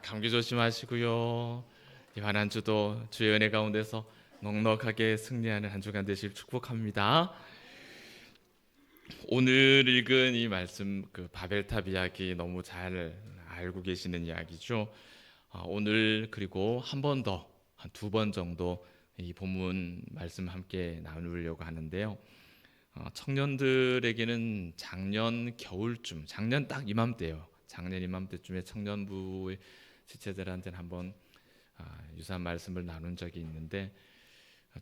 감기 조심하시고요. 이번 한 주도 주의 은혜 가운데서 넉넉하게 승리하는 한 주간 되실 축복합니다. 오늘 읽은 이 말씀 바벨탑 이야기 너무 잘 알고 계시는 이야기죠. 오늘 그리고 한 번 더, 한 두 번 정도 이 본문 말씀 함께 나누려고 하는데요. 청년들에게는 작년 겨울쯤, 작년 딱 이맘때요. 작년 이맘때쯤에 청년부의 지체들한테는 한번 유사한 말씀을 나눈 적이 있는데,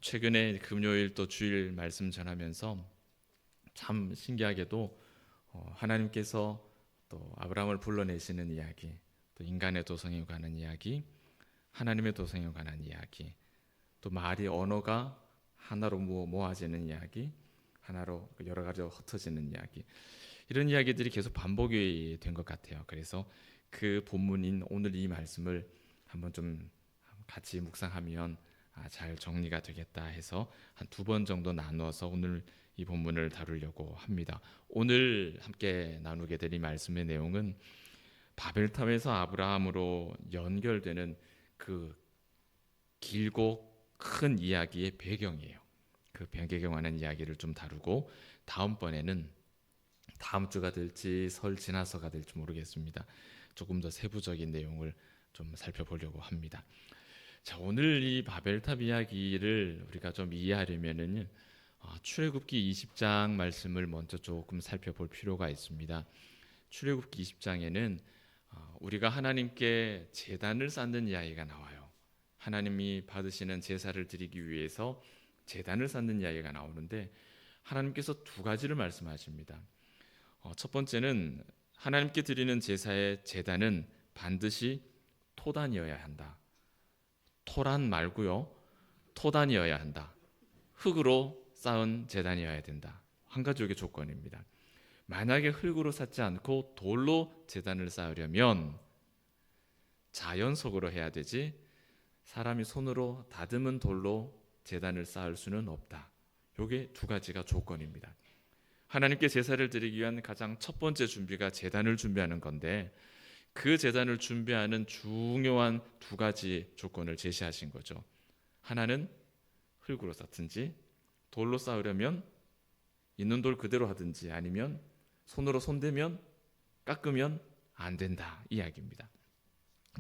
최근에 금요일 또 주일 말씀 전하면서 참 신기하게도 하나님께서 또 아브라함을 불러내시는 이야기, 또 인간의 도성에 관한 이야기, 하나님의 도성에 관한 이야기, 또 말이 언어가 하나로 모아지는 이야기, 하나로 여러 가지로 흩어지는 이야기, 이런 이야기들이 계속 반복이 된 것 같아요. 그래서 그 본문인 오늘 이 말씀을 한번 좀 같이 묵상하면 잘 정리가 되겠다 해서 한 두 번 정도 나누어서 오늘 이 본문을 다루려고 합니다. 오늘 함께 나누게 될 이 말씀의 내용은 바벨탑에서 아브라함으로 연결되는 그 길고 큰 이야기의 배경이에요. 그 배경에 관한 이야기를 좀 다루고, 다음번에는 다음 주가 될지 설 지나서가 될지 모르겠습니다. 조금 더 세부적인 내용을 좀 살펴보려고 합니다. 자, 오늘 이 바벨탑 이야기를 우리가 좀 이해하려면은 출애굽기 20장 말씀을 먼저 조금 살펴볼 필요가 있습니다. 출애굽기 20장에는 우리가 하나님께 제단을 쌓는 이야기가 나와요. 하나님이 받으시는 제사를 드리기 위해서 제단을 쌓는 이야기가 나오는데, 하나님께서 두 가지를 말씀하십니다. 첫 번째는 하나님께 드리는 제사의 제단은 반드시 토단이어야 한다. 토란 말고요, 토단이어야 한다. 흙으로 쌓은 제단이어야 된다. 한 가지의 조건입니다. 만약에 흙으로 쌓지 않고 돌로 제단을 쌓으려면 자연석으로 해야 되지, 사람이 손으로 다듬은 돌로 제단을 쌓을 수는 없다. 이게 두 가지가 조건입니다. 하나님께 제사를 드리기 위한 가장 첫 번째 준비가 제단을 준비하는 건데, 그 제단을 준비하는 중요한 두 가지 조건을 제시하신 거죠. 하나는 흙으로 쌓든지, 돌로 쌓으려면 있는 돌 그대로 하든지, 아니면 손으로 손대면 깎으면 안 된다, 이 이야기입니다.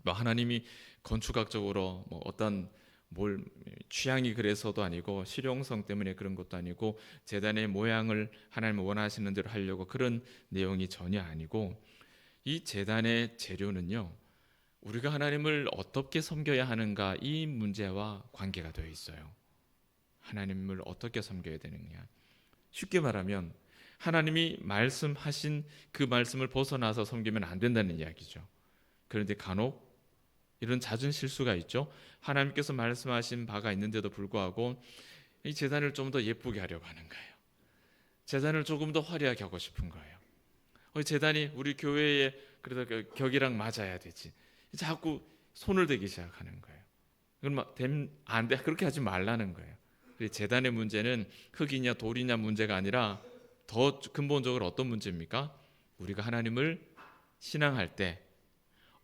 하나님이 건축학적으로 어떤 뭘 취향이 그래서도 아니고, 실용성 때문에 그런 것도 아니고, 제단의 모양을 하나님 원하시는 대로 하려고 그런 내용이 전혀 아니고, 이 제단의 재료는요, 우리가 하나님을 어떻게 섬겨야 하는가, 이 문제와 관계가 되어 있어요. 하나님을 어떻게 섬겨야 되느냐. 쉽게 말하면 하나님이 말씀하신 그 말씀을 벗어나서 섬기면 안 된다는 이야기죠. 그런데 간혹 이런 잦은 실수가 있죠. 하나님께서 말씀하신 바가 있는데도 불구하고 이 제단을 좀 더 예쁘게 하려고 하는 거예요. 제단을 조금 더 화려하게 하고 싶은 거예요. 제단이 우리 교회에 그래도 격이랑 맞아야 되지. 자꾸 손을 대기 시작하는 거예요. 그럼 안 돼. 그렇게 하지 말라는 거예요. 제단의 문제는 흙이냐 돌이냐 문제가 아니라 더 근본적으로 어떤 문제입니까? 우리가 하나님을 신앙할 때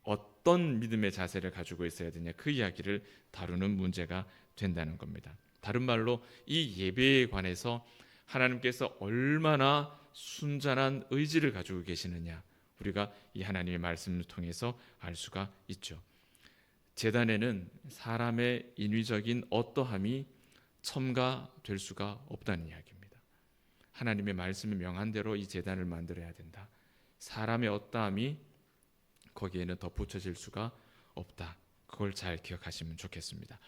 어떤 믿음의 자세를 가지고 있어야 되냐, 그 이야기를 다루는 문제가 된다는 겁니다. 다른 말로 이 예배에 관해서 하나님께서 얼마나 순전한 의지를 가지고 계시느냐, 우리가 이 하나님의 말씀을 통해서 알 수가 있죠. 제단에는 사람의 인위적인 어떠함이 첨가될 수가 없다는 이야기입니다. 하나님의 말씀이 명한 대로 이 제단을 만들어야 된다. 사람의 어떠함이 거기에는 덧붙여질 수가 없다. 그걸 잘 기억하시면 좋겠습니다.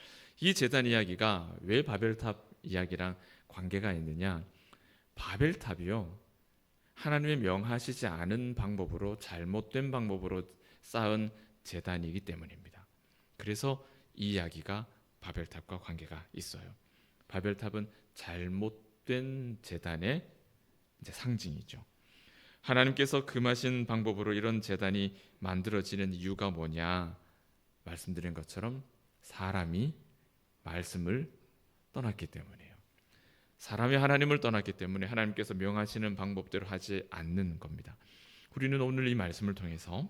이 제단 이야기가 왜 바벨탑 이야기랑 관계가 있느냐? 바벨탑이요, 하나님의 명하시지 않은 방법으로, 잘못된 방법으로 쌓은 제단이기 때문입니다. 그래서 이 이야기가 바벨탑과 관계가 있어요. 바벨탑은 잘못된 제단의 상징이죠. 하나님께서 금하신 방법으로 이런 제단이 만들어지는 이유가 뭐냐? 말씀드린 것처럼 사람이 말씀을 떠났기 때문이에요. 사람이 하나님을 떠났기 때문에 하나님께서 명하시는 방법대로 하지 않는 겁니다. 우리는 오늘 이 말씀을 통해서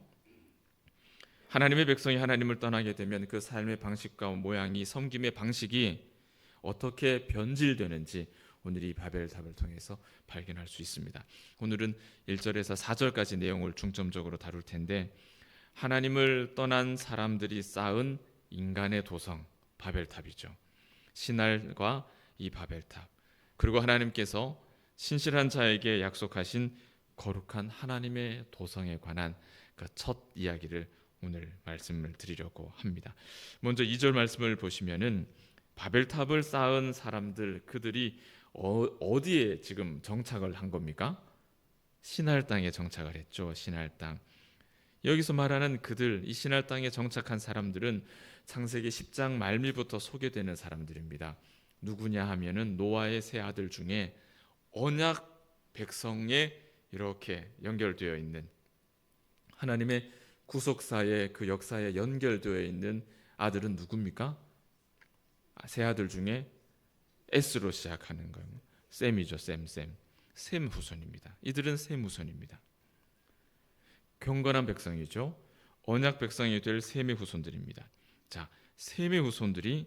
하나님의 백성이 하나님을 떠나게 되면 그 삶의 방식과 모양이, 섬김의 방식이 어떻게 변질되는지 오늘 이 바벨탑을 통해서 발견할 수 있습니다. 오늘은 1절에서 4절까지 내용을 중점적으로 다룰 텐데, 하나님을 떠난 사람들이 쌓은 인간의 도성 바벨탑이죠. 신할과 이 바벨탑, 그리고 하나님께서 신실한 자에게 약속하신 거룩한 하나님의 도성에 관한 그 첫 이야기를 오늘 말씀을 드리려고 합니다. 먼저 2절 말씀을 보시면은 바벨탑을 쌓은 사람들, 그들이 어디에 지금 정착을 한 겁니까? 신할 땅에 정착을 했죠. 신할 땅. 여기서 말하는 그들, 이 신할 땅에 정착한 사람들은 창세기 10장 말미부터 소개되는 사람들입니다. 누구냐 하면은 노아의 세 아들 중에 언약 백성에 이렇게 연결되어 있는, 하나님의 구속사의 그 역사에 연결되어 있는 아들은 누굽니까? 세 아들 중에 S로 시작하는 거예요. 셈이죠. 셈 후손입니다. 이들은 셈 후손입니다. 경건한 백성이죠. 언약 백성이 될 셈의 후손들입니다. 자, 셈의 후손들이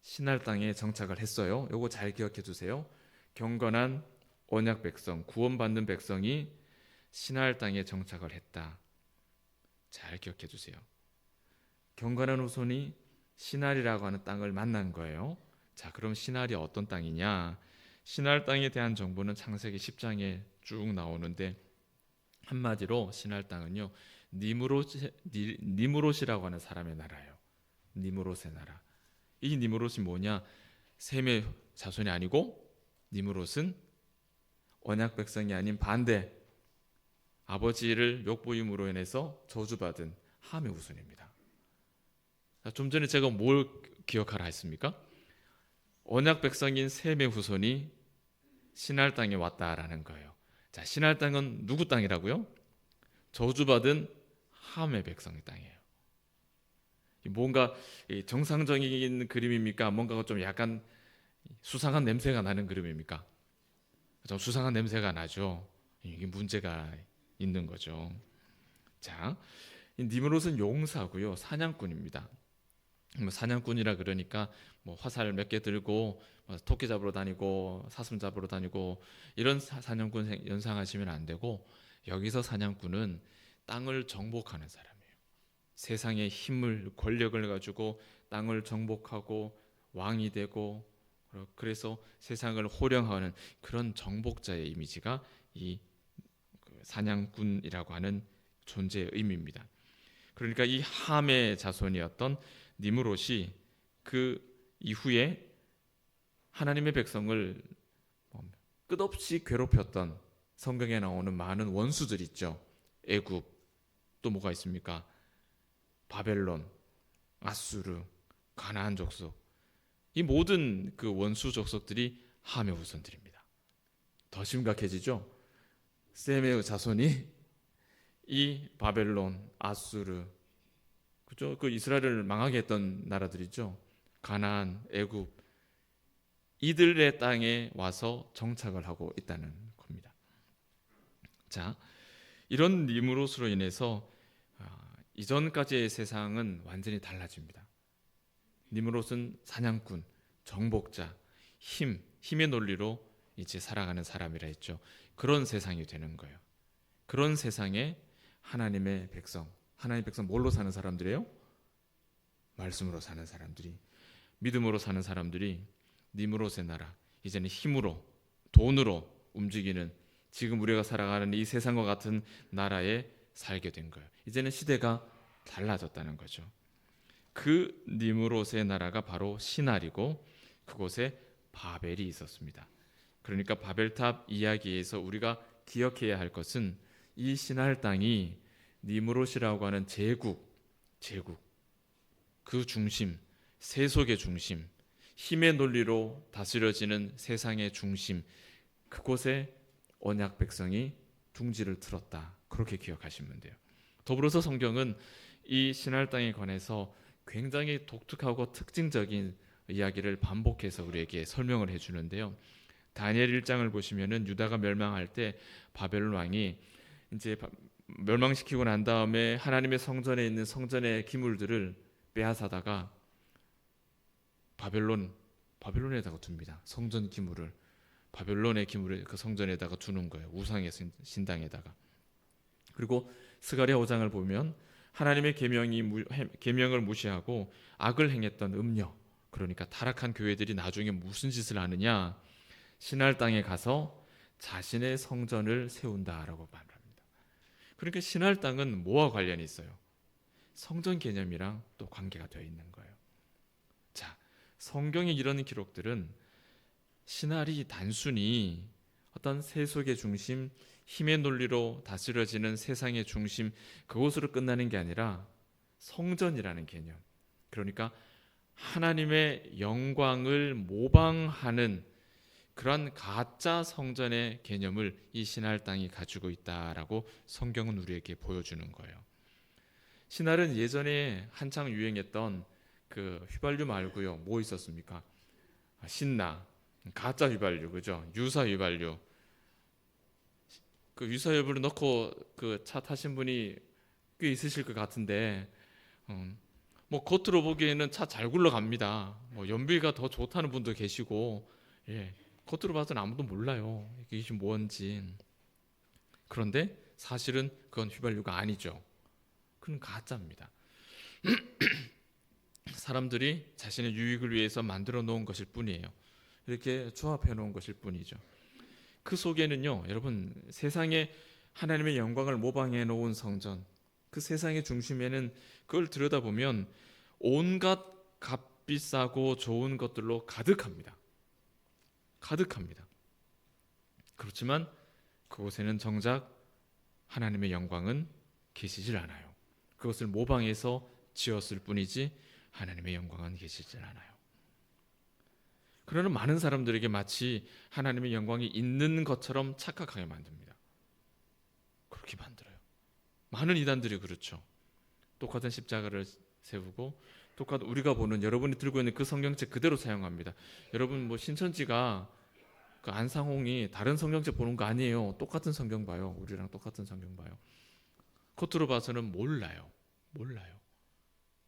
신할 땅에 정착을 했어요. 요거 잘 기억해 두세요. 경건한 언약 백성, 구원받는 백성이 신할 땅에 정착을 했다. 잘 기억해 두세요. 경건한 후손이 신할이라고 하는 땅을 만난 거예요. 자, 그럼 신할이 어떤 땅이냐? 신할 땅에 대한 정보는 창세기 10장에 쭉 나오는데, 한마디로 신할 땅은요, 니무롯이라고 하는 사람의 나라예요. 니무롯의 나라. 이 니무롯이 뭐냐? 셈의 자손이 아니고, 니무롯은 언약 백성이 아닌 반대, 아버지를 욕보임으로 인해서 저주받은 함의 후손입니다. 좀 전에 제가 뭘 기억하라 했습니까? 언약 백성인 셈의 후손이 신할 땅에 왔다라는 거예요. 자, 신할 땅은 누구 땅이라고요? 저주받은 함의 백성의 땅이에요. 뭔가 정상적인 그림입니까? 뭔가 좀 약간 수상한 냄새가 나는 그림입니까? 좀 수상한 냄새가 나죠. 이게 문제가 있는 거죠. 자, 니므롯은 용사고요, 사냥꾼입니다. 사냥꾼이라 그러니까 화살 몇 개 들고 토끼 잡으러 다니고 사슴 잡으러 다니고 이런 사냥꾼 연상하시면 안 되고, 여기서 사냥꾼은 땅을 정복하는 사람이에요. 세상의 힘을, 권력을 가지고 땅을 정복하고 왕이 되고, 그래서 세상을 호령하는 그런 정복자의 이미지가 이 사냥꾼이라고 하는 존재의 의미입니다. 그러니까 이 함의 자손이었던 니므롯이 그 이후에 하나님의 백성을 끝없이 괴롭혔던, 성경에 나오는 많은 원수들 있죠. 애굽, 또 뭐가 있습니까? 바벨론, 아수르, 가나안 족속, 이 모든 그 원수 족속들이 함의 후손들입니다. 더 심각해지죠. 셈의 자손이 이 바벨론, 아수르, 그죠? 그 이스라엘을 망하게 했던 나라들이죠. 가나안, 애굽, 이들의 땅에 와서 정착을 하고 있다는 겁니다. 자, 이런 니므롯으로 인해서 이전까지의 세상은 완전히 달라집니다. 니므롯은 사냥꾼, 정복자, 힘의 논리로 이제 살아가는 사람이라 했죠. 그런 세상이 되는 거예요. 그런 세상에 하나님의 백성 뭘로 사는 사람들이에요? 말씀으로 사는 사람들이, 믿음으로 사는 사람들이 니므롯의 나라, 이제는 힘으로, 돈으로 움직이는, 지금 우리가 살아가는 이 세상과 같은 나라에 살게 된 거예요. 이제는 시대가 달라졌다는 거죠. 그 니므롯의 나라가 바로 신할이고, 그곳에 바벨이 있었습니다. 그러니까 바벨탑 이야기에서 우리가 기억해야 할 것은 이 신할 땅이 니므롯이라고 하는 제국, 그 중심, 세속의 중심, 힘의 논리로 다스려지는 세상의 중심, 그곳에 언약 백성이 둥지를 틀었다. 그렇게 기억하시면 돼요. 더불어서 성경은 이 신할 땅에 관해서 굉장히 독특하고 특징적인 이야기를 반복해서 우리에게 설명을 해주는데요. 다니엘 1장을 보시면은 유다가 멸망할 때 바벨론 왕이 이제 멸망시키고 난 다음에 하나님의 성전에 있는 성전의 기물들을 빼앗아다가 바벨론에다가 둡니다. 성전 기물을 바벨론의 기물을 그 성전에다가 두는 거예요. 우상의 신당에다가. 그리고 스가랴 5장을 보면 하나님의 계명을 무시하고 악을 행했던 음녀, 그러니까 타락한 교회들이 나중에 무슨 짓을 하느냐, 신할 땅에 가서 자신의 성전을 세운다라고 말합니다. 그러니까 신할 땅은 뭐와 관련이 있어요? 성전 개념이랑 또 관계가 되어 있는 거예요. 자, 성경에 이런 기록들은 신할이 단순히 어떤 세속의 중심, 힘의 논리로 다스려지는 세상의 중심, 그곳으로 끝나는 게 아니라 성전이라는 개념, 그러니까 하나님의 영광을 모방하는 그런 가짜 성전의 개념을 이 신할 땅이 가지고 있다라고 성경은 우리에게 보여주는 거예요. 신할은 예전에 한창 유행했던 그 휘발유 말고요, 뭐 있었습니까? 신나, 가짜 휘발유, 그죠? 유사 휘발유. 그 유사 휘발유 넣고 그 차 타신 분이 꽤 있으실 것 같은데, 뭐 겉으로 보기에는 차 잘 굴러갑니다. 뭐 연비가 더 좋다는 분도 계시고, 예, 겉으로 봐서는 아무도 몰라요, 이게 뭔지. 그런데 사실은 그건 휘발유가 아니죠. 그건 가짜입니다. 사람들이 자신의 유익을 위해서 만들어 놓은 것일 뿐이에요. 이렇게 조합해 놓은 것일 뿐이죠. 그 속에는요, 여러분, 세상에 하나님의 영광을 모방해 놓은 성전, 그 세상의 중심에는 그걸 들여다보면 온갖 값비싸고 좋은 것들로 가득합니다. 그렇지만 그곳에는 정작 하나님의 영광은 계시질 않아요. 그것을 모방해서 지었을 뿐이지 하나님의 영광은 계시질 않아요. 그러나 많은 사람들에게 마치 하나님의 영광이 있는 것처럼 착각하게 만듭니다. 그렇게 만들어요. 많은 이단들이 그렇죠. 똑같은 십자가를 세우고 똑같은 우리가 보는, 여러분이 들고 있는 그 성경책 그대로 사용합니다. 여러분, 뭐 신천지가 그 안상홍이 다른 성경책 보는 거 아니에요. 똑같은 성경 봐요. 우리랑 똑같은 성경 봐요. 겉으로 봐서는 몰라요.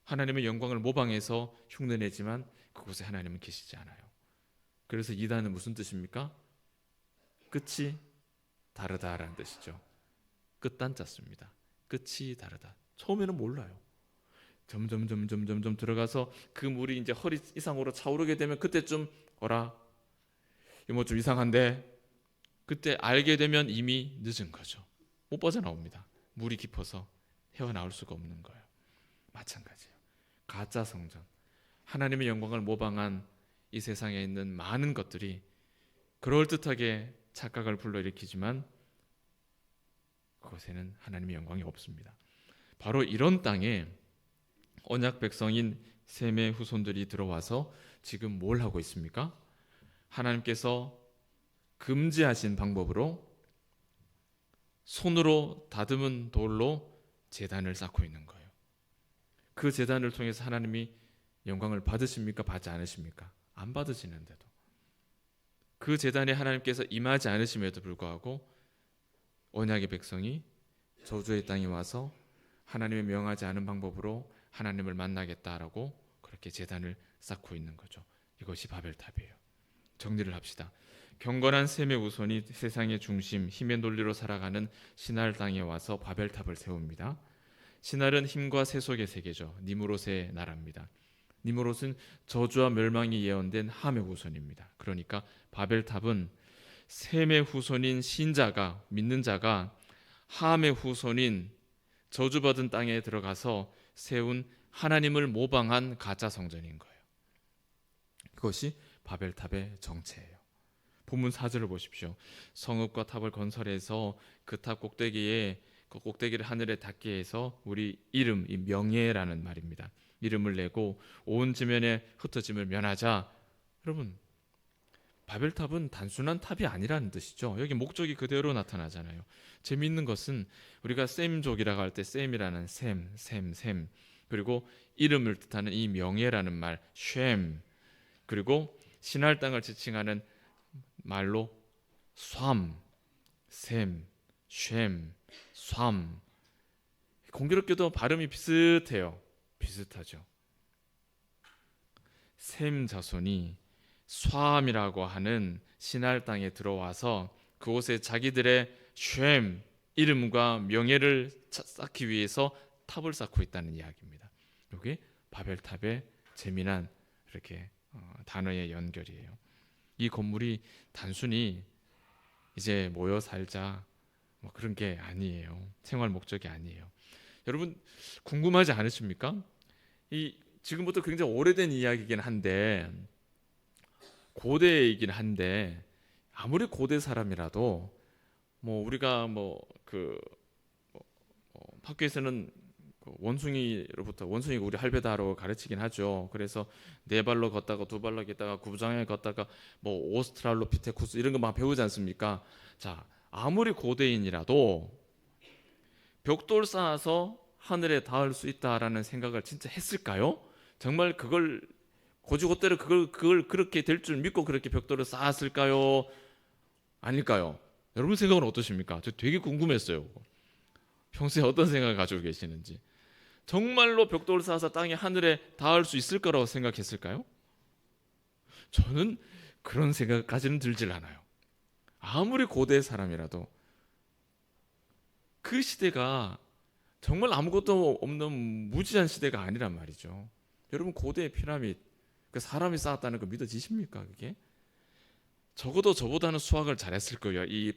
하나님의 영광을 모방해서 흉내내지만 그곳에 하나님은 계시지 않아요. 그래서 이단은 무슨 뜻입니까? 끝이 다르다라는 뜻이죠. 끝단자습니다. 끝이 다르다. 처음에는 몰라요. 점점 들어가서 그 물이 이제 허리 이상으로 차오르게 되면 그때쯤 어라, 이거 뭐 좀 이상한데, 그때 알게 되면 이미 늦은 거죠. 못 빠져나옵니다. 물이 깊어서 헤어나올 수가 없는 거예요. 마찬가지예요. 가짜 성전, 하나님의 영광을 모방한 이 세상에 있는 많은 것들이 그럴듯하게 착각을 불러일으키지만 그것에는 하나님의 영광이 없습니다. 바로 이런 땅에 언약 백성인 셈의 후손들이 들어와서 지금 뭘 하고 있습니까? 하나님께서 금지하신 방법으로 손으로 다듬은 돌로 제단을 쌓고 있는 거예요. 그 제단을 통해서 하나님이 영광을 받으십니까? 받지 않으십니까? 안 받으시는데도, 그 제단에 하나님께서 임하지 않으심에도 불구하고 언약의 백성이 저주의 땅에 와서 하나님의 명하지 않은 방법으로 하나님을 만나겠다라고 그렇게 제단을 쌓고 있는 거죠. 이것이 바벨탑이에요. 정리를 합시다. 경건한 셈의 우손이 세상의 중심, 힘의 논리로 살아가는 신할 땅에 와서 바벨탑을 세웁니다. 신할은 힘과 세속의 세계죠. 니므롯의 나라입니다. 니므롯은 저주와 멸망이 예언된 함의 후손입니다. 그러니까 바벨탑은 셈의 후손인 신자가, 믿는 자가 함의 후손인 저주받은 땅에 들어가서 세운 하나님을 모방한 가짜 성전인 거예요. 그것이 바벨탑의 정체예요. 본문 4절을 보십시오. 성읍과 탑을 건설해서 그 탑 꼭대기에, 그 꼭대기를 하늘에 닿게 해서 우리 이름, 이 명예라는 말입니다. 이름을 내고 온 지면에 흩어짐을 면하자. 여러분, 바벨탑은 단순한 탑이 아니라는 뜻이죠. 여기 목적이 그대로 나타나잖아요. 재미있는 것은 우리가 셈족이라고 할 때 셈이라는 셈, 그리고 이름을 뜻하는 이 명예라는 말 쉔, 그리고 신할 땅을 지칭하는 말로 쉔, 쉔, 쉔, 공교롭게도 발음이 비슷해요. 비슷하죠. 셈 자손이 수함이라고 하는 시날 땅에 들어와서 그곳에 자기들의 쉔 이름과 명예를 쌓기 위해서 탑을 쌓고 있다는 이야기입니다. 이게 바벨탑의 재미난 이렇게 단어의 연결이에요. 이 건물이 단순히 이제 모여 살자 뭐 그런 게 아니에요. 생활 목적이 아니에요. 여러분 궁금하지 않으십니까? 이 지금부터 굉장히 오래된 이야기이긴 한데 고대이긴 한데 아무리 고대 사람이라도 뭐 우리가 학교에서는 원숭이가 우리 할배다라고 가르치긴 하죠. 그래서 네 발로 걷다가 두 발로 걷다가 구부정하게 걷다가 뭐 오스트랄로피테쿠스 이런 거 막 배우지 않습니까? 자, 아무리 고대인이라도 벽돌 쌓아서 하늘에 닿을 수 있다라는 생각을 진짜 했을까요? 정말 그걸 고지고대로 그걸 그렇게 될 줄 믿고 그렇게 벽돌을 쌓았을까요? 아닐까요? 여러분 생각은 어떠십니까? 저 되게 궁금했어요. 평소에 어떤 생각을 가지고 계시는지. 정말로 벽돌을 쌓아서 땅에 하늘에 닿을 수 있을 거라고 생각했을까요? 저는 그런 생각까지는 들질 않아요. 아무리 고대 사람이라도 그 시대가 정말 아무것도 없는 무지한 시대가 아니란 말이죠. 여러분 고대의 피라미드 그 사람이 쌓았다는 거 믿어지십니까? 그게 적어도 저보다는 수학을 잘했을 거예요. 이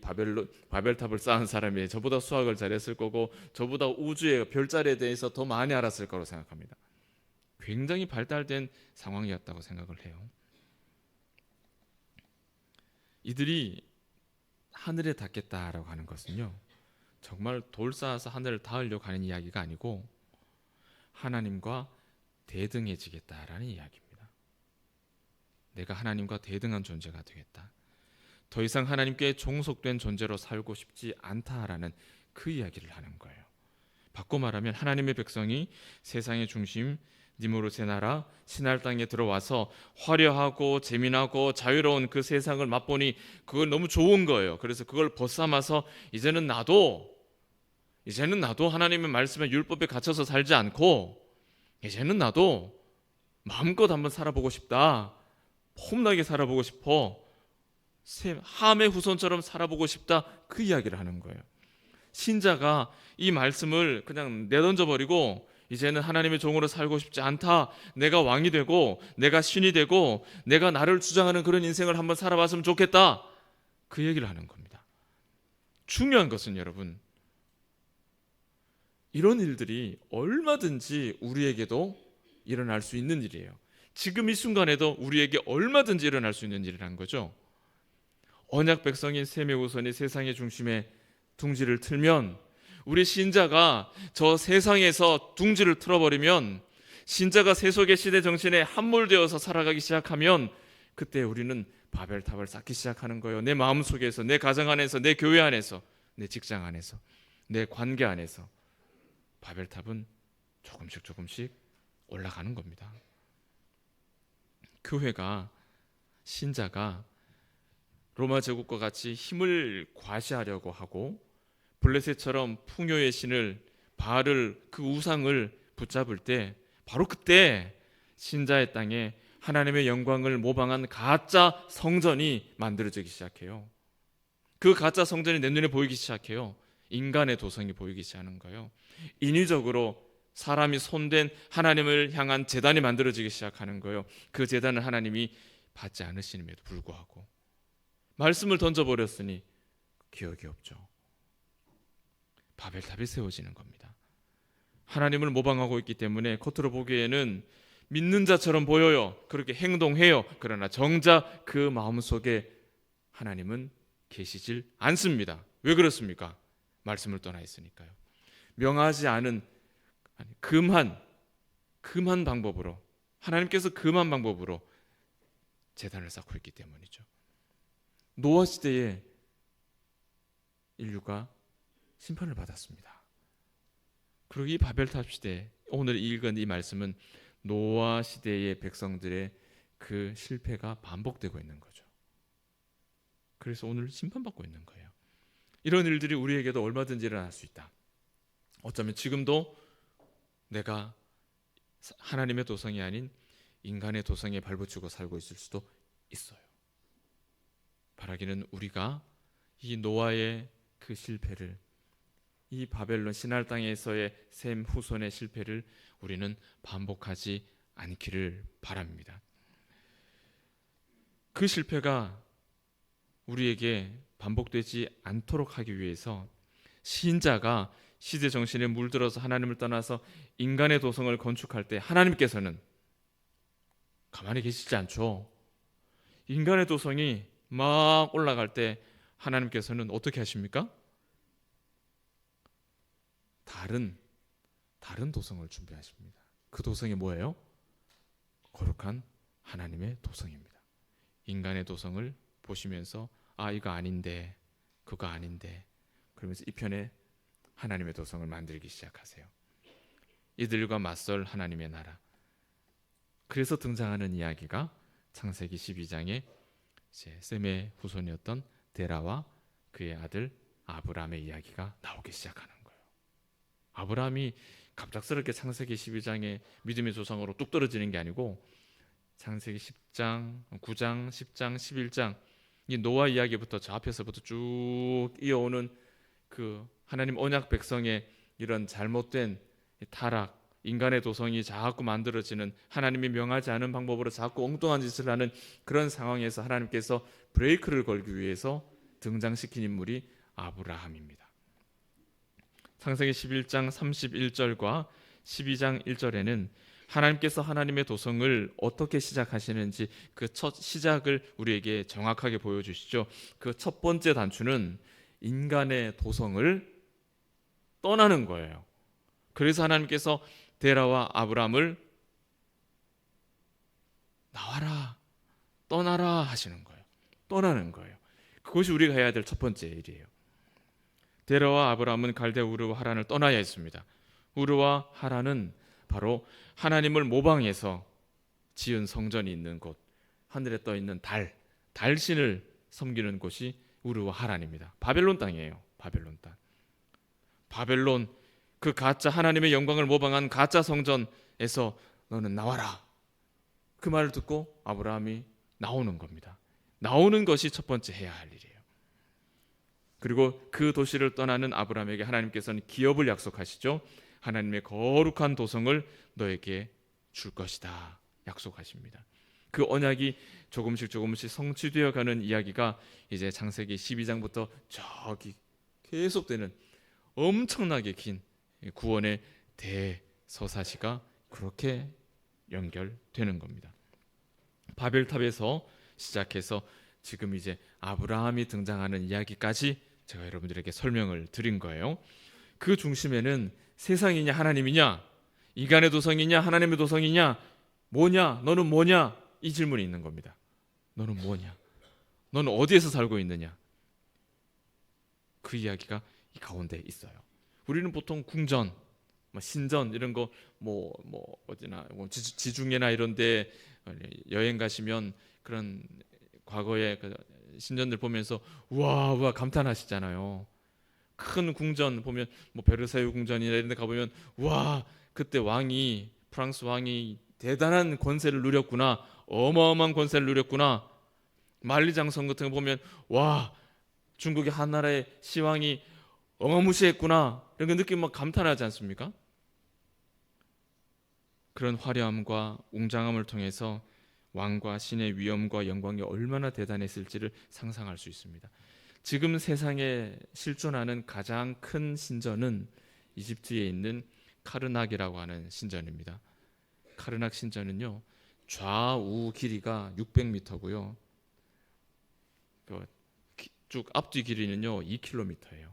바벨탑을 쌓은 사람이 저보다 수학을 잘했을 거고 저보다 우주의 별자리에 대해서 더 많이 알았을 거라고 생각합니다. 굉장히 발달된 상황이었다고 생각을 해요. 이들이 하늘에 닿겠다라고 하는 것은요, 정말 돌 쌓아서 하늘을 닿으려고 하는 이야기가 아니고 하나님과 대등해지겠다라는 이야기입니다. 내가 하나님과 대등한 존재가 되겠다. 더 이상 하나님께 종속된 존재로 살고 싶지 않다라는 그 이야기를 하는 거예요. 바꿔 말하면 하나님의 백성이 세상의 중심 니무롯의 나라 시날 땅에 들어와서 화려하고 재미나고 자유로운 그 세상을 맛보니 그걸 너무 좋은 거예요. 그래서 그걸 벗삼아서 이제는 나도 하나님의 말씀에 율법에 갇혀서 살지 않고 이제는 나도 마음껏 한번 살아보고 싶다. 폼나게 살아보고 싶어. 함의 후손처럼 살아보고 싶다. 그 이야기를 하는 거예요. 신자가 이 말씀을 그냥 내던져버리고 이제는 하나님의 종으로 살고 싶지 않다. 내가 왕이 되고 내가 신이 되고 내가 나를 주장하는 그런 인생을 한번 살아봤으면 좋겠다. 그 얘기를 하는 겁니다. 중요한 것은 여러분, 이런 일들이 얼마든지 우리에게도 일어날 수 있는 일이에요. 지금 이 순간에도 우리에게 얼마든지 일어날 수 있는 일이라는 거죠. 언약 백성인 셈의 후손이 세상의 중심에 둥지를 틀면, 우리 신자가 저 세상에서 둥지를 틀어버리면, 신자가 세속의 시대 정신에 함몰되어서 살아가기 시작하면 그때 우리는 바벨탑을 쌓기 시작하는 거예요. 내 마음속에서, 내 가정 안에서, 내 교회 안에서, 내 직장 안에서, 내 관계 안에서 바벨탑은 조금씩 올라가는 겁니다. 교회가, 신자가 로마 제국과 같이 힘을 과시하려고 하고 블레셋처럼 풍요의 신을, 바알을, 그 우상을 붙잡을 때, 바로 그때 신자의 땅에 하나님의 영광을 모방한 가짜 성전이 만들어지기 시작해요. 그 가짜 성전이 내 눈에 보이기 시작해요. 인간의 도성이 보이기 시작하는 거예요. 인위적으로 사람이 손댄 하나님을 향한 제단이 만들어지기 시작하는 거예요. 그 제단을 하나님이 받지 않으시는데도 불구하고 말씀을 던져버렸으니 기억이 없죠. 바벨탑이 세워지는 겁니다. 하나님을 모방하고 있기 때문에 겉으로 보기에는 믿는 자처럼 보여요. 그렇게 행동해요. 그러나 정작 그 마음속에 하나님은 계시질 않습니다. 왜 그렇습니까? 말씀을 떠나 있으니까요. 명하지 않은 금한 방법으로, 하나님께서 금한 방법으로 제단을 쌓고 있기 때문이죠. 노아 시대에 인류가 심판을 받았습니다. 그리고 이 바벨탑 시대, 오늘 읽은 이 말씀은 노아 시대의 백성들의 그 실패가 반복되고 있는 거죠. 그래서 오늘 심판받고 있는 거예요. 이런 일들이 우리에게도 얼마든지 일어날 수 있다. 어쩌면 지금도 내가 하나님의 도성이 아닌 인간의 도성에 발붙이고 살고 있을 수도 있어요. 바라기는 우리가 이 노아의 그 실패를, 이 바벨론 신할 땅에서의 셈 후손의 실패를 우리는 반복하지 않기를 바랍니다. 그 실패가 우리에게 반복되지 않도록 하기 위해서 신자가 시대 정신에 물들어서 하나님을 떠나서 인간의 도성을 건축할 때 하나님께서는 가만히 계시지 않죠. 인간의 도성이 막 올라갈 때 하나님께서는 어떻게 하십니까? 다른 도성을 준비하십니다. 그 도성이 뭐예요? 거룩한 하나님의 도성입니다. 인간의 도성을 보시면서 이거 아닌데, 그거 아닌데, 그러면서 이 편에 하나님의 도성을 만들기 시작하세요. 이들과 맞설 하나님의 나라. 그래서 등장하는 이야기가 창세기 12장에 이제 셈의 후손이었던 데라와 그의 아들 아브람의 이야기가 나오기 시작하는 거예요. 아브람이 갑작스럽게 창세기 12장에 믿음의 조상으로 뚝 떨어지는 게 아니고 창세기 10장, 9장, 10장, 11장 이 노아 이야기부터 저 앞에서부터 쭉 이어오는 그 하나님 언약 백성의 이런 잘못된 타락, 인간의 도성이 자꾸 만들어지는, 하나님이 명하지 않은 방법으로 자꾸 엉뚱한 짓을 하는 그런 상황에서 하나님께서 브레이크를 걸기 위해서 등장시킨 인물이 아브라함입니다. 창세기 11장 31절과 12장 1절에는 하나님께서 하나님의 도성을 어떻게 시작하시는지 그 첫 시작을 우리에게 정확하게 보여주시죠. 그 첫 번째 단추는 인간의 도성을 떠나는 거예요. 그래서 하나님께서 데라와 아브람을 나와라, 떠나라 하시는 거예요. 떠나는 거예요. 그것이 우리가 해야 될 첫 번째 일이에요. 데라와 아브람은 갈대 우르와 하란을 떠나야 했습니다. 우르와 하란은 바로 하나님을 모방해서 지은 성전이 있는 곳, 하늘에 떠 있는 달신을 섬기는 곳이 우르와 하란입니다. 바벨론 땅이에요. 바벨론 땅. 바벨론, 그 가짜 하나님의 영광을 모방한 가짜 성전에서 너는 나와라. 그 말을 듣고 아브라함이 나오는 겁니다. 나오는 것이 첫 번째 해야 할 일이에요. 그리고 그 도시를 떠나는 아브라함에게 하나님께서는 기업을 약속하시죠. 하나님의 거룩한 도성을 너에게 줄 것이다 약속하십니다. 그 언약이 조금씩 성취되어 가는 이야기가 이제 창세기 12장부터 저기 계속되는 엄청나게 긴 구원의 대서사시가 그렇게 연결되는 겁니다. 바벨탑에서 시작해서 지금 이제 아브라함이 등장하는 이야기까지 제가 여러분들에게 설명을 드린 거예요. 그 중심에는 세상이냐 하나님이냐, 인간의 도성이냐 하나님의 도성이냐, 뭐냐, 너는 뭐냐, 이 질문이 있는 겁니다. 너는 뭐냐, 너는 어디에서 살고 있느냐, 그 이야기가 이 가운데 있어요. 우리는 보통 궁전, 신전 이런 거 어디나 지중해나 이런데 여행 가시면 그런 과거의 그 신전들 보면서 우와 감탄하시잖아요. 큰 궁전 보면 베르사유 궁전이나 이런 데 가보면 와, 그때 프랑스 왕이 대단한 권세를 누렸구나, 어마어마한 권세를 누렸구나. 만리장성 같은 거 보면 와, 중국의 한나라의 시왕이 어마무시했구나, 이런 거 느끼면 감탄하지 않습니까? 그런 화려함과 웅장함을 통해서 왕과 신의 위엄과 영광이 얼마나 대단했을지를 상상할 수 있습니다. 지금 세상에 실존하는 가장 큰 신전은 이집트에 있는 카르낙이라고 하는 신전입니다. 카르낙 신전은요, 좌우 길이가 600m고요. 쭉 앞뒤 길이는요 2km예요.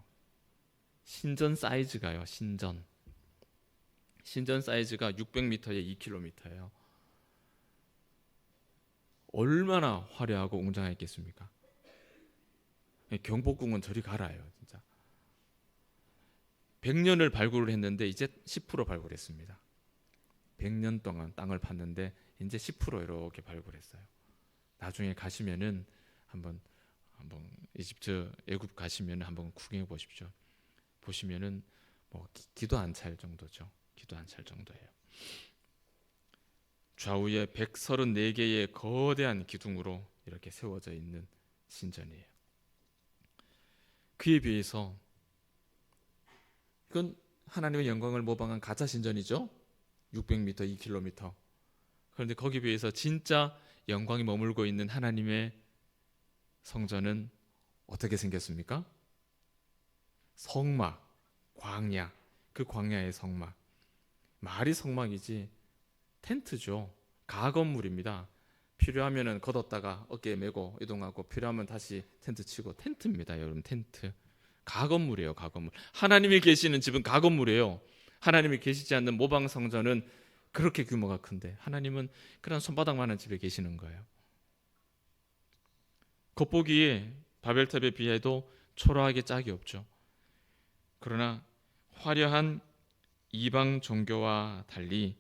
신전 사이즈가요, 신전 사이즈가 600m에 2km예요. 얼마나 화려하고 웅장했겠습니까? 경복궁은 저리 가라요, 진짜. 100년을 발굴을 했는데 이제 10% 발굴했습니다. 100년 동안 땅을 팠는데 이제 10% 이렇게 발굴했어요. 나중에 가시면은 한번 이집트 애굽 가시면 한번 구경해 보십시오. 보시면은 뭐 기도 안 찰 정도죠. 기도 안 찰 정도예요. 좌우에 134개의 거대한 기둥으로 이렇게 세워져 있는 신전이에요. 그에 비해서 이건 하나님의 영광을 모방한 가짜 신전이죠. 600m, 2km. 그런데 거기에 비해서 진짜 영광이 머물고 있는 하나님의 성전은 어떻게 생겼습니까? 성막, 광야, 그 광야의 성막. 말이 성막이지 텐트죠. 가건물입니다. 필요하면은 걷었다가 어깨에 메고 이동하고 필요하면 다시 텐트 치고 텐트입니다. 여러분, 텐트. 가건물이에요. 가건물. 하나님이 계시는 집은 가건물이에요. 하나님이 계시지 않는 모방 성전은 그렇게 규모가 큰데 하나님은 그런 손바닥만한 집에 계시는 거예요. 겉보기에 바벨탑에 비해도 초라하게 짝이 없죠. 그러나 화려한 이방 종교와 달리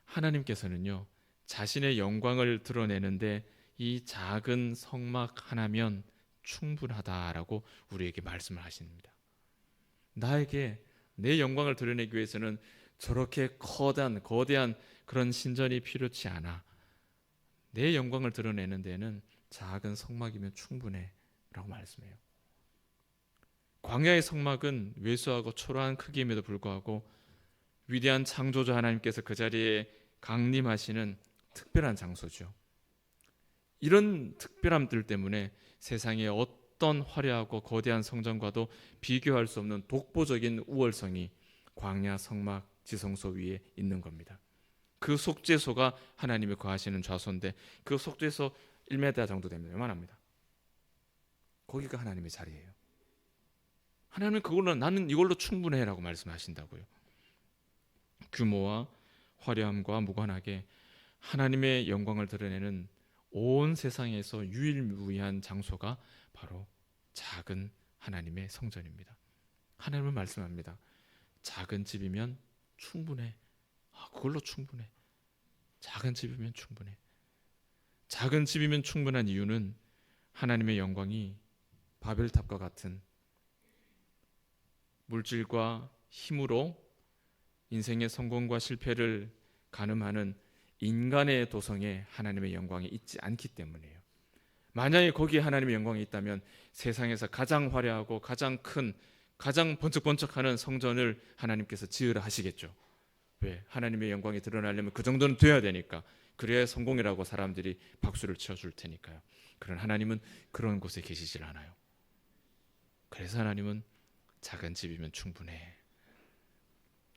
하나님께서는요, 자신의 영광을 드러내는데 이 작은 성막 하나면 충분하다라고 우리에게 말씀을 하십니다. 나에게 내 영광을 드러내기 위해서는 저렇게 거대한 그런 신전이 필요치 않아. 내 영광을 드러내는 데는 작은 성막이면 충분해 라고 말씀해요. 광야의 성막은 왜소하고 초라한 크기임에도 불구하고 위대한 창조주 하나님께서 그 자리에 강림하시는 특별한 장소죠. 이런 특별함들 때문에 세상의 어떤 화려하고 거대한 성전과도 비교할 수 없는 독보적인 우월성이 광야 성막 지성소 위에 있는 겁니다. 그 속죄소가 하나님이 거하시는 좌소인데 그 속죄소 1m 정도 됩니다. 요만합니다. 거기가 하나님의 자리예요. 하나님은 그걸로 나는 이걸로 충분해라고 말씀하신다고요. 규모와 화려함과 무관하게 하나님의 영광을 드러내는 온 세상에서 유일무이한 장소가 바로 작은 하나님의 성전입니다. 하나님은 말씀합니다. 작은 집이면 충분해. 그걸로 충분해. 작은 집이면 충분해. 작은 집이면 충분한 이유는 하나님의 영광이 바벨탑과 같은 물질과 힘으로 인생의 성공과 실패를 가늠하는 인간의 도성에 하나님의 영광이 있지 않기 때문이에요. 만약에 거기에 하나님의 영광이 있다면 세상에서 가장 화려하고 가장 큰, 가장 번쩍번쩍하는 성전을 하나님께서 지으라 하시겠죠. 왜? 하나님의 영광이 드러나려면 그 정도는 돼야 되니까. 그래야 성공이라고 사람들이 박수를 쳐줄 테니까요. 그런 하나님은 그런 곳에 계시질 않아요. 그래서 하나님은 작은 집이면 충분해.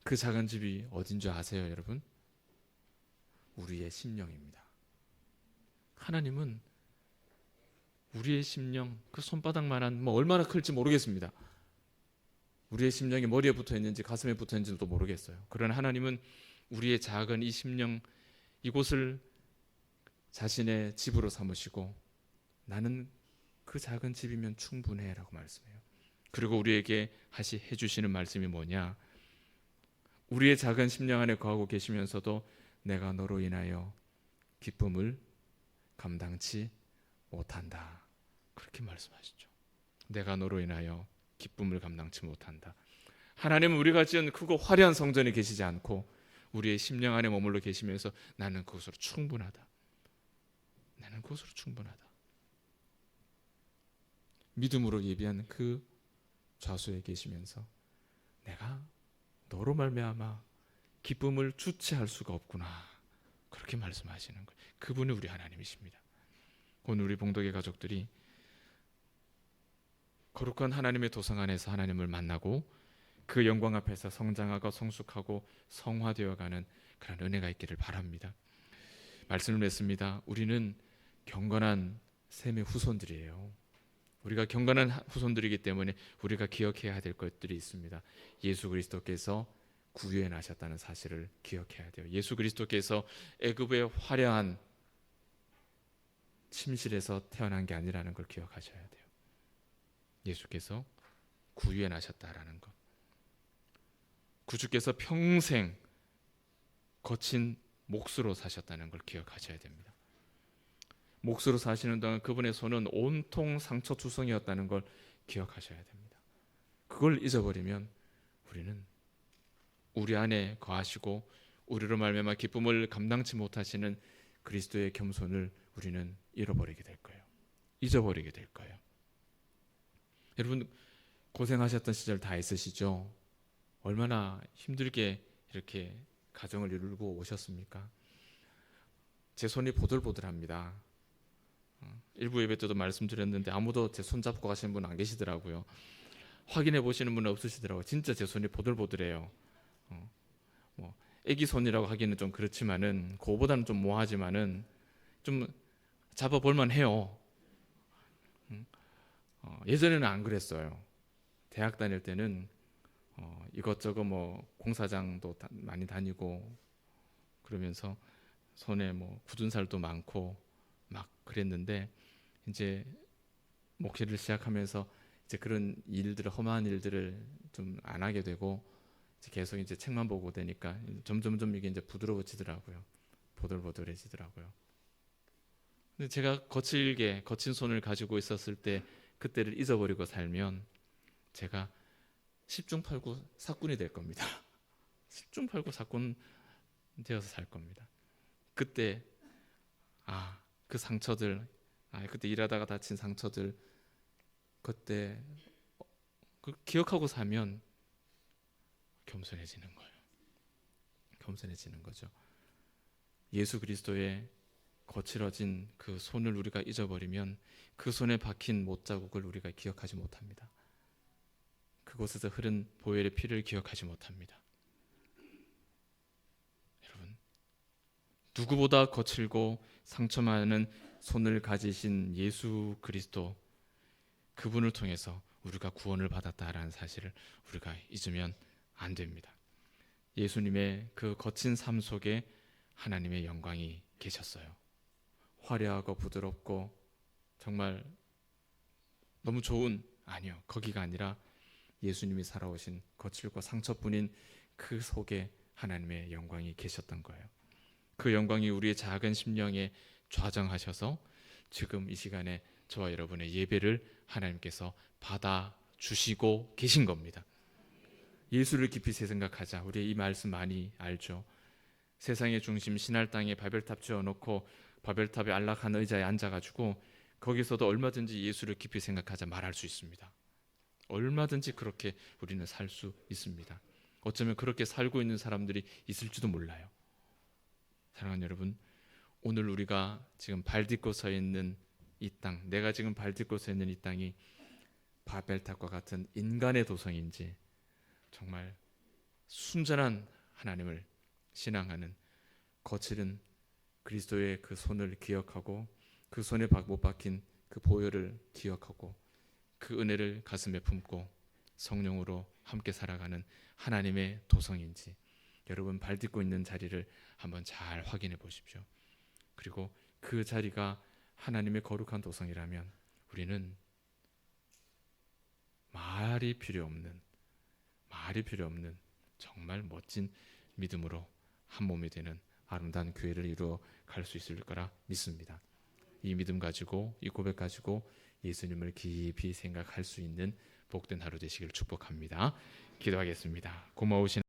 그 작은 집이 어딘 줄 아세요, 여러분? 우리의 심령입니다. 하나님은 우리의 심령, 그 손바닥만한 얼마나 클지 모르겠습니다. 우리의 심령이 머리에 붙어 있는지 가슴에 붙어 있는지도 모르겠어요. 그러나 하나님은 우리의 작은 이 심령, 이곳을 자신의 집으로 삼으시고 나는 그 작은 집이면 충분해 라고 말씀해요. 그리고 우리에게 해주시는 말씀이 뭐냐? 우리의 작은 심령 안에 거하고 계시면서도 내가 너로 인하여 기쁨을 감당치 못한다. 그렇게 말씀하시죠. 내가 너로 인하여 기쁨을 감당치 못한다. 하나님은 우리가 지은 크고 화려한 성전에 계시지 않고 우리의 심령 안에 머물러 계시면서 나는 그것으로 충분하다. 나는 그것으로 충분하다. 믿음으로 예비한 그 좌소에 계시면서 내가 너로 말미암아 기쁨을 주체할 수가 없구나. 그렇게 말씀하시는 거예요. 그분이 우리 하나님이십니다. 오늘 우리 봉독의 가족들이 거룩한 하나님의 도성 안에서 하나님을 만나고 그 영광 앞에서 성장하고 성숙하고 성화되어가는 그런 은혜가 있기를 바랍니다. 말씀을 맺습니다. 우리는 경건한 셈의 후손들이에요. 우리가 경건한 후손들이기 때문에 우리가 기억해야 될 것들이 있습니다. 예수 그리스도께서 구유에 나셨다는 사실을 기억해야 돼요. 예수 그리스도께서 애굽의 화려한 침실에서 태어난 게 아니라는 걸 기억하셔야 돼요. 예수께서 구유에 나셨다라는 것. 구주께서 평생 거친 몫으로 사셨다는 걸 기억하셔야 됩니다. 몫으로 사시는 동안 그분의 손은 온통 상처투성이었다는 걸 기억하셔야 됩니다. 그걸 잊어버리면 우리는 우리 안에 거하시고 우리로 말미암아 기쁨을 감당치 못하시는 그리스도의 겸손을 우리는 잃어버리게 될 거예요. 잊어버리게 될 거예요. 여러분 고생하셨던 시절 다 있으시죠? 얼마나 힘들게 이렇게 가정을 이루고 오셨습니까? 제 손이 보들보들합니다. 일부 예배 때도 말씀드렸는데 아무도 제 손 잡고 가시는 분 안 계시더라고요. 확인해 보시는 분은 없으시더라고요. 진짜 제 손이 보들보들해요. 뭐 애기 손이라고 하기는 좀 그렇지만은 그거보다는 좀 뭐하지만은 좀 잡아볼만 해요. 예전에는 안 그랬어요. 대학 다닐 때는 이것저것 뭐 공사장도 많이 다니고 그러면서 손에 뭐 굳은 살도 많고 막 그랬는데 이제 목회를 시작하면서 이제 그런 일들을 험한 일들을 좀 안 하게 되고 이제 계속 이제 책만 보고 되니까 점점점 이게 이제 부드러워지더라고요. 보들보들해지더라고요. 근데 제가 거친 손을 가지고 있었을 때 그때를 잊어버리고 살면 제가 10중 8구 사꾼이 될 겁니다. 10중 8구 사꾼 되어서 살 겁니다. 그때 그 상처들, 그때 일하다가 다친 상처들, 그때 기억하고 사면 겸손해지는 거예요. 겸손해지는 거죠. 예수 그리스도의 거칠어진 그 손을 우리가 잊어버리면 그 손에 박힌 못자국을 우리가 기억하지 못합니다. 그곳에서 흐른 보혈의 피를 기억하지 못합니다. 여러분, 누구보다 거칠고 상처 많은 손을 가지신 예수 그리스도, 그분을 통해서 우리가 구원을 받았다라는 사실을 우리가 잊으면 안 됩니다. 예수님의 그 거친 삶 속에 하나님의 영광이 계셨어요. 화려하고 부드럽고 정말 너무 좋은, 아니요, 거기가 아니라 예수님이 살아오신 거칠고 상처뿐인 그 속에 하나님의 영광이 계셨던 거예요. 그 영광이 우리의 작은 심령에 좌정하셔서 지금 이 시간에 저와 여러분의 예배를 하나님께서 받아주시고 계신 겁니다. 예수를 깊이 생각하자. 우리 이 말씀 많이 알죠. 세상의 중심 신할 땅에 바벨탑 지어놓고 바벨탑에 안락한 의자에 앉아가지고 거기서도 얼마든지 예수를 깊이 생각하자 말할 수 있습니다. 얼마든지 그렇게 우리는 살 수 있습니다. 어쩌면 그렇게 살고 있는 사람들이 있을지도 몰라요. 사랑하는 여러분, 오늘 우리가 지금 발 딛고 서 있는 이 땅, 내가 지금 발 딛고 서 있는 이 땅이 바벨탑과 같은 인간의 도성인지 정말 순전한 하나님을 신앙하는 거칠은 그리스도의 그 손을 기억하고 그 손에 못 박힌 그 보혈을 기억하고 그 은혜를 가슴에 품고 성령으로 함께 살아가는 하나님의 도성인지 여러분 발 딛고 있는 자리를 한번 잘 확인해 보십시오. 그리고 그 자리가 하나님의 거룩한 도성이라면 우리는 말이 필요 없는 정말 멋진 믿음으로 한 몸이 되는 아름다운 교회를 이루어 갈 수 있을 거라 믿습니다. 이 믿음 가지고 이 고백 가지고 예수님을 깊이 생각할 수 있는 복된 하루 되시길 축복합니다. 기도하겠습니다. 고마우신